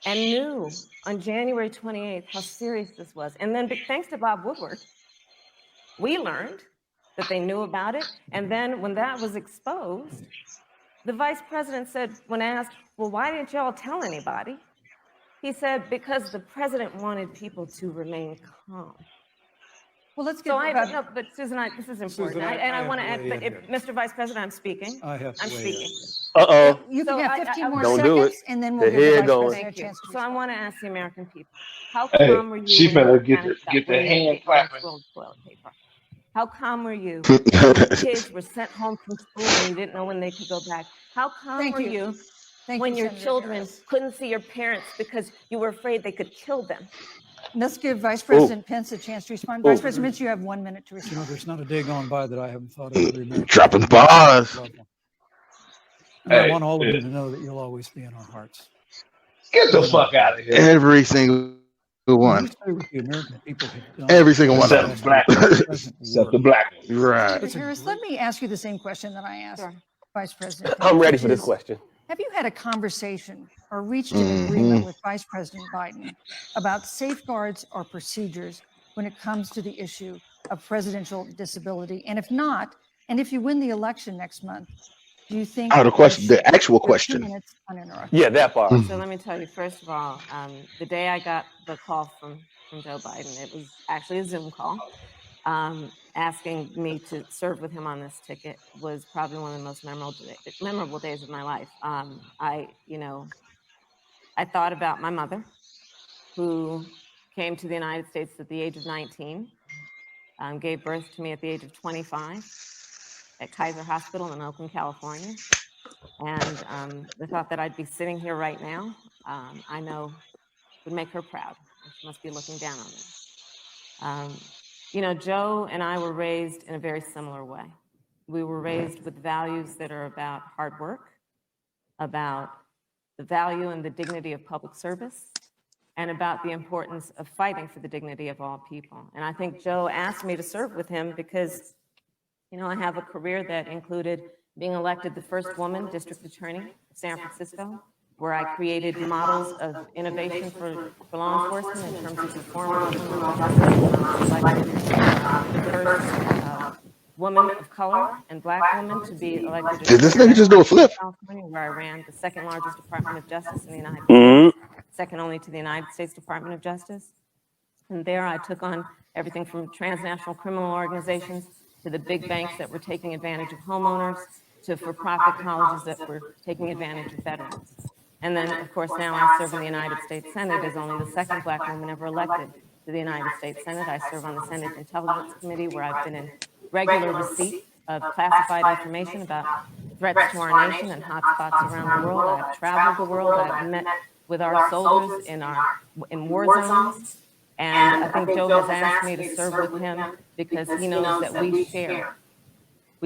and knew on January 28th how serious this was. And then thanks to Bob Woodward, we learned that they knew about it. And then when that was exposed, the vice president said, when asked, well, why didn't y'all tell anybody? He said, because the president wanted people to remain calm. Well, let's get so no, but Susan, this is important. Susan, I want to add, but here. Mr. Vice President, I'm speaking. I'm speaking. Uh-oh. You can have 15 more Don't seconds, do it. and then we'll give Here the it Vice goes. President a chance to So I want to ask the American people, how Hey, calm were you she when you better were get panicked the about hand winning clapping. roll of toilet paper? How calm were you when your kids were sent home from school and you didn't know when they could go back? How calm were you when your children couldn't see your parents because you were afraid they could kill them? Let's give Vice President Pence a chance to respond. Vice President Pence, you have 1 minute to respond. There's not a day gone by that I haven't thought of every American. Dropping bars. And I want all of you to know that you'll always be in our hearts. Get the fuck out of here. Every single one. The American people have done. Every single one. Except the black one. Right. Senator Harris, let me ask you the same question that I asked Vice President Pence. I'm ready for this question. Have you had a conversation or reached an agreement with Vice President Biden about safeguards or procedures when it comes to the issue of presidential disability? And if not, and if you win the election next month, do you think— the question, the actual question. 2 minutes uninterrupted. Yeah, that part. So let me tell you, first of all, the day I got the call from Joe Biden, it was actually a Zoom call. Asking me to serve with him on this ticket was probably one of the most memorable days of my life. I thought about my mother, who came to the United States at the age of 19, gave birth to me at the age of 25 at Kaiser Hospital in Oakland, California. And the thought that I'd be sitting here right now, I know would make her proud. She must be looking down on me. Joe and I were raised in a very similar way. We were raised with values that are about hard work, about the value and the dignity of public service, and about the importance of fighting for the dignity of all people. And I think Joe asked me to serve with him because, I have a career that included being elected the first woman district attorney of San Francisco, where I created models of innovation for law enforcement in terms of reform of criminal justice. Elected the first woman of color and Black woman to be elected. Did this nigga just do a flip? California, where I ran the second largest Department of Justice in the United States, second only to the United States Department of Justice. And there I took on everything from transnational criminal organizations to the big banks that were taking advantage of homeowners to for-profit colleges that were taking advantage of veterans. And then, of course, now I serve in the United States Senate as only the second Black woman ever elected to the United States Senate. I serve on the Senate Intelligence Committee, where I've been in regular receipt of classified information about threats to our nation and hotspots around the world. I've traveled the world. I've met with our soldiers in war zones. And I think Joe has asked me to serve with him because he knows that we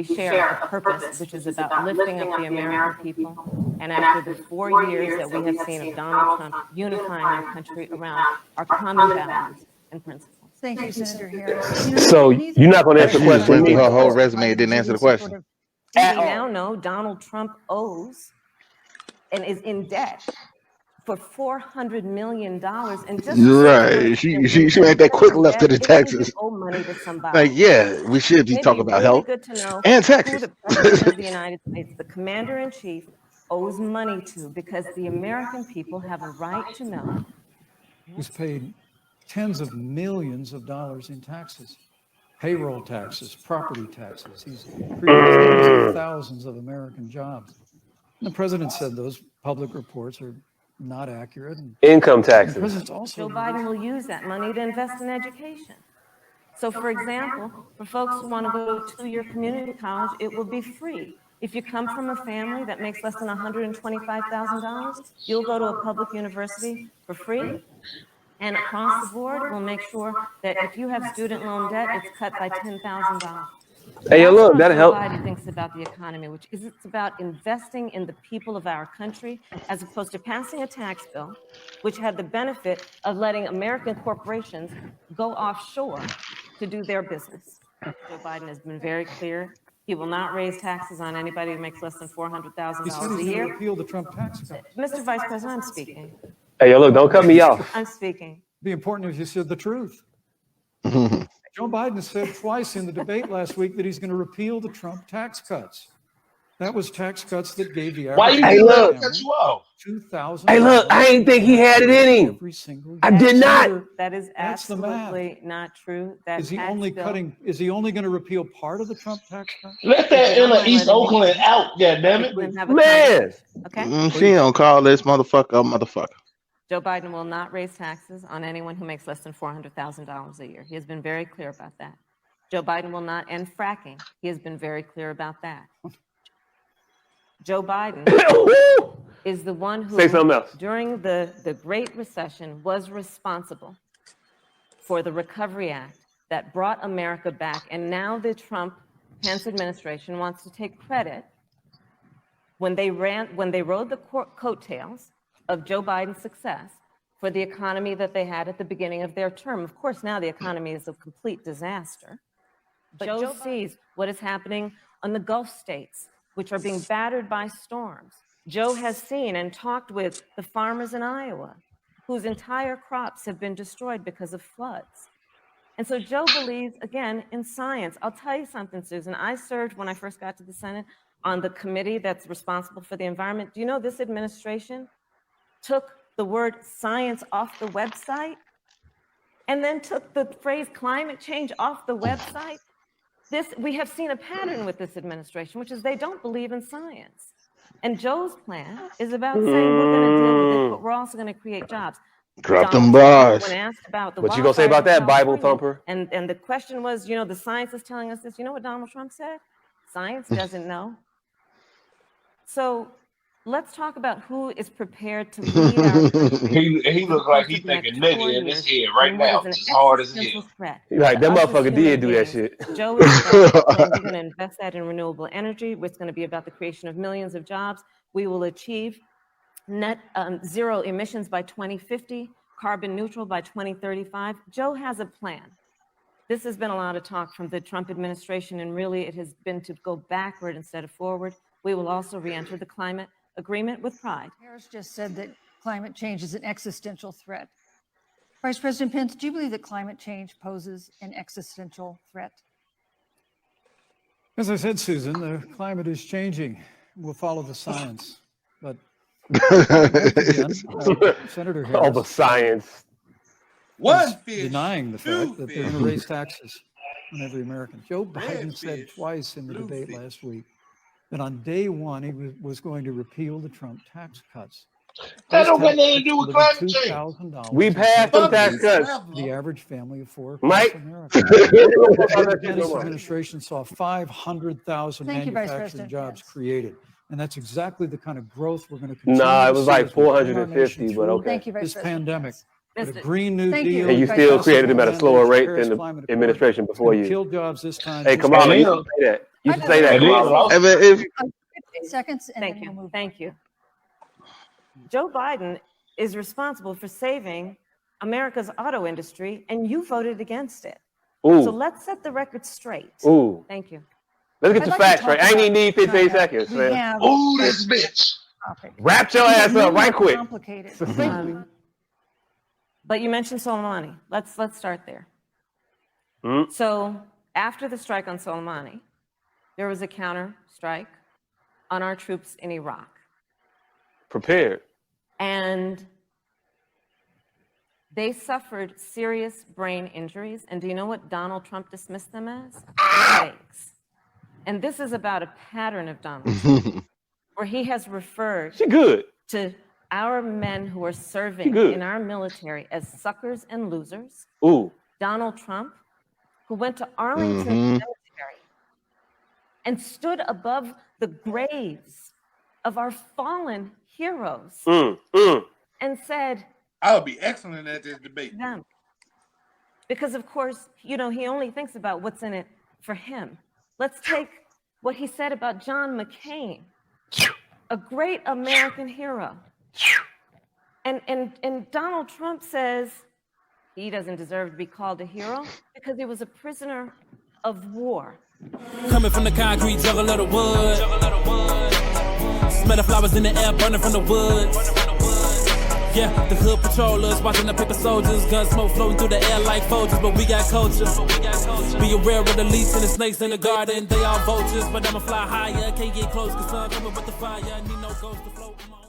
share a purpose, which is about lifting up the American people. And after the 4 years that we have seen of Donald Trump unifying our country around our common values and principles. Thank you, Senator Harris. So you're not going to answer the question. Went through her whole resume and didn't answer the question. We now know Donald Trump owes and is in debt for $400 million. And just You're right. She made that quick left to the taxes. Owe money to somebody. Like, yeah, we should be talking about health good to know and who taxes. the president of the United States, the commander-in-chief, owes money to, because the American people have a right to know. He's paid tens of millions of dollars in taxes, payroll taxes, property taxes. He's created tens of thousands of American jobs. And the president said those public reports are not accurate. And income taxes. the president's also Joe Biden will use that money to invest in education. So, for example, for folks who want to go to a two-year community college, it will be free. If you come from a family that makes less than $125,000, you'll go to a public university for free. And across the board, we'll make sure that if you have student loan debt, it's cut by $10,000. Hey, look, that'll help. Joe Biden thinks about the economy, which is it's about investing in the people of our country, as opposed to passing a tax bill, which had the benefit of letting American corporations go offshore to do their business. Joe Biden has been very clear. He will not raise taxes on anybody who makes less than $400,000 a year. Repeal the Trump tax cut. Mr. Vice President, I'm speaking. Hey, yo, look, don't cut me off. I'm speaking. Be important if you said the truth. Joe Biden said twice in the debate last week that he's going to repeal the Trump tax cuts. That was tax cuts that gave the Why average you didn't let him cut you off? $2,000. Hey, look, I ain't think he had it in him. Every single year. I did not. That is That's the math. absolutely not true. That Is he only cutting? Is he only going to repeal part of the Trump tax cut? Let that inner East Oakland out, goddammit. Man. Okay. She don't call this motherfucker a motherfucker. Joe Biden will not raise taxes on anyone who makes less than $400,000 a year. He has been very clear about that. Joe Biden will not end fracking. He has been very clear about that. Joe Biden is the one who, during the Great Recession, was responsible for the Recovery Act that brought America back. And now the Trump-Pence administration wants to take credit when they rode the coattails of Joe Biden's success for the economy that they had at the beginning of their term. Of course, now the economy is a complete disaster. But Joe sees what is happening on the Gulf states, which are being battered by storms. Joe has seen and talked with the farmers in Iowa, whose entire crops have been destroyed because of floods. And so Joe believes, again, in science. I'll tell you something, Susan. I served, when I first got to the Senate, on the committee that's responsible for the environment. Do you know this administration took the word science off the website and then took the phrase climate change off the website? We have seen a pattern with this administration, which is they don't believe in science. And Joe's plan is about saying we're going to deal with it, but we're also going to create jobs. Drop them bars. When asked about the what you gonna say about that, Bible thumper? And the question was, you know, the science is telling us this. You know what Donald Trump said? Science doesn't know. So let's talk about who is prepared to lead our country. He looks like he's thinking nigga in his head right now, as hard as it is. Like, that motherfucker did do that shit. Joe is we're going to invest that in renewable energy. It's going to be about the creation of millions of jobs. We will achieve net zero emissions by 2050, carbon neutral by 2035. Joe has a plan. This has been a lot of talk from the Trump administration, and really it has been to go backward instead of forward. We will also re-enter the climate agreement with pride. Harris just said that climate change is an existential threat. Vice President Pence, do you believe that climate change poses an existential threat? As I said, Susan, the climate is changing. We'll follow the science. But again, Senator Harris, all the science. Denying the fact that they're going to raise taxes on every American. Joe Biden said twice in the debate last week that on day one he was going to repeal the Trump tax cuts. That don't got nothing to do with climate change. We passed some tax cuts. The average family of four Mike. across America. This administration saw 500,000 manufacturing jobs created. And that's exactly the kind of growth we're going to continue. Nah, it was like 450, but okay. Thank you, Vice This President. pandemic, a Green New Deal. And you still created them at a slower rate than the administration before you. Killed jobs this time. Hey, Kamala, you should say that. You should say that, Kamala. 15 seconds. And Thank you. Thank you. Joe Biden is responsible for saving America's auto industry, and you voted against it. Ooh. So let's set the record straight. Ooh. Thank you. Let's get the facts right. I ain't even need 15 seconds, man. Ooh, this bitch. Wrap your ass up right quick. But you mentioned Soleimani. Let's start there. So after the strike on Soleimani, there was a counter strike on our troops in Iraq. Prepared. And they suffered serious brain injuries. And do you know what Donald Trump dismissed them as? Headaches. And this is about a pattern of Donald Trump, where he has referred to our men who are serving in our military as suckers and losers. Ooh. Donald Trump, who went to Arlington Cemetery and stood above the graves of our fallen heroes and said, I would be excellent at this debate. Them. Because, of course, you know, he only thinks about what's in it for him. Let's take what he said about John McCain, a great American hero. And Donald Trump says he doesn't deserve to be called a hero because he was a prisoner of war. Coming from the concrete, juggle of the wood. Smell the flowers in the air, burning from the woods. Yeah, the hood patrollers watching the paper soldiers, gun smoke floating through the air like vultures, but we got culture. Be aware of the leech and the snakes in the garden, they all vultures, but I'ma fly higher, can't get close, cause sun coming with the fire, I need no ghost to float.